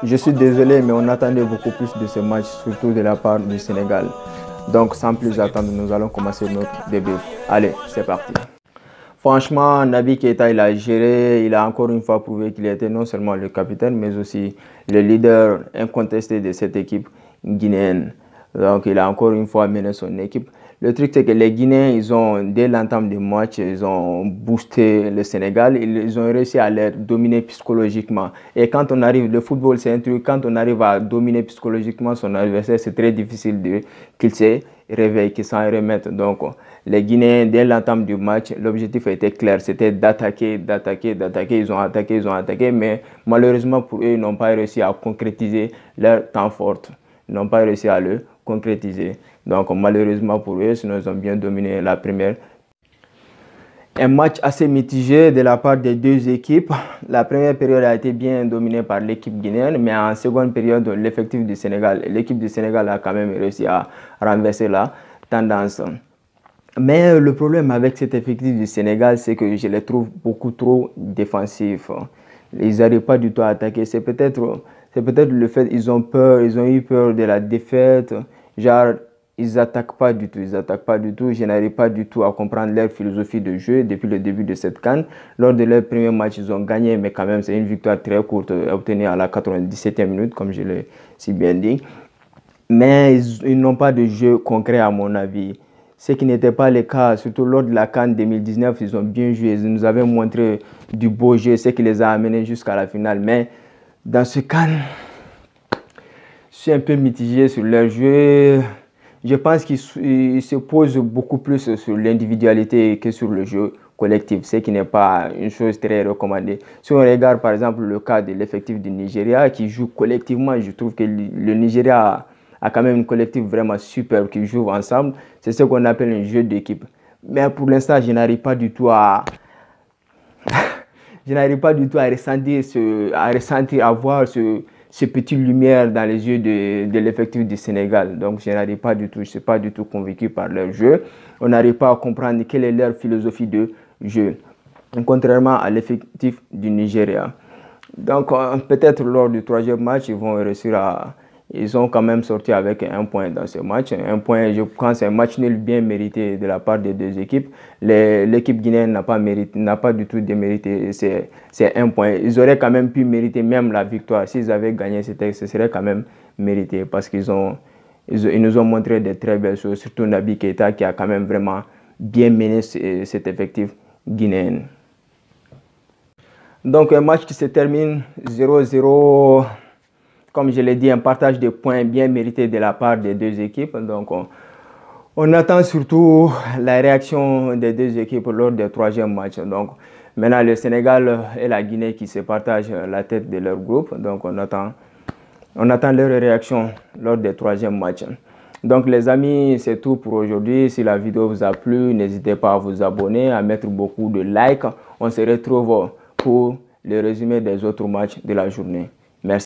Je suis désolé, mais on attendait beaucoup plus de ce match, surtout de la part du Sénégal. Donc, sans plus attendre, nous allons commencer notre débrief. Allez, c'est parti. Franchement, Naby Keita, il a géré, il a encore une fois prouvé qu'il était non seulement le capitaine, mais aussi le leader incontesté de cette équipe guinéenne. Donc, il a encore une fois mené son équipe. Le truc, c'est que les Guinéens, dès l'entame du match, ils ont boosté le Sénégal. Ils ont réussi à les dominer psychologiquement. Et quand on arrive, le football, c'est un truc, quand on arrive à dominer psychologiquement son adversaire, c'est très difficile qu'il se réveille, qu'il s'en remette. Donc, les Guinéens, dès l'entame du match, l'objectif était clair, c'était d'attaquer. Ils ont attaqué, mais malheureusement pour eux, ils n'ont pas réussi à concrétiser leur temps fort. Ils n'ont pas réussi à le concrétiser. Donc malheureusement pour eux, sinon ils ont bien dominé la première. Un match assez mitigé de la part des deux équipes. La première période a été bien dominée par l'équipe guinéenne, mais en seconde période, l'équipe du Sénégal a quand même réussi à renverser la tendance. Mais le problème avec cet effectif du Sénégal, c'est que je les trouve beaucoup trop défensifs. Ils n'arrivent pas du tout à attaquer. C'est peut-être le fait qu'ils ont peur, ils ont eu peur de la défaite. Genre, ils n'attaquent pas du tout. Je n'arrive pas du tout à comprendre leur philosophie de jeu depuis le début de cette CAN. Lors de leur premier match, ils ont gagné, mais quand même, c'est une victoire très courte obtenue à la 97e minute, comme je l'ai si bien dit. Mais ils n'ont pas de jeu concret, à mon avis. Ce qui n'était pas le cas, surtout lors de la CAN 2019, ils ont bien joué. Ils nous avaient montré du beau jeu, ce qui les a amenés jusqu'à la finale. Mais dans ce CAN, je suis un peu mitigé sur leur jeu. Je pense qu'ils se posent beaucoup plus sur l'individualité que sur le jeu collectif, ce qui n'est pas une chose très recommandée. Si on regarde par exemple le cas de l'effectif du Nigeria qui joue collectivement, je trouve que le Nigeria a quand même un collectif vraiment super qui joue ensemble. C'est ce qu'on appelle un jeu d'équipe. Mais pour l'instant, je n'arrive pas du tout à ressentir, à voir ce petit lumière dans les yeux de l'effectif du Sénégal. Donc, je ne suis pas du tout convaincu par leur jeu. On n'arrive pas à comprendre quelle est leur philosophie de jeu, contrairement à l'effectif du Nigeria. Donc, peut-être lors du troisième match, ils vont réussir Ils ont quand même sorti avec un point dans ce match. Un point, je pense, un match nul bien mérité de la part des deux équipes. L'équipe guinéenne n'a pas du tout démérité. C'est un point. Ils auraient quand même pu mériter même la victoire. S'ils avaient gagné, ce serait quand même mérité parce qu'ils nous ont montré de très belles choses. Surtout Naby Keita qui a quand même vraiment bien mené cet effectif guinéen. Donc un match qui se termine 0-0. Comme je l'ai dit, un partage de points bien mérité de la part des deux équipes. Donc, on attend surtout la réaction des deux équipes lors du troisième match. Donc, maintenant, le Sénégal et la Guinée qui se partagent la tête de leur groupe. Donc, on attend leur réaction lors du troisième match. Donc, les amis, c'est tout pour aujourd'hui. Si la vidéo vous a plu, n'hésitez pas à vous abonner, à mettre beaucoup de likes. On se retrouve pour le résumé des autres matchs de la journée. Merci.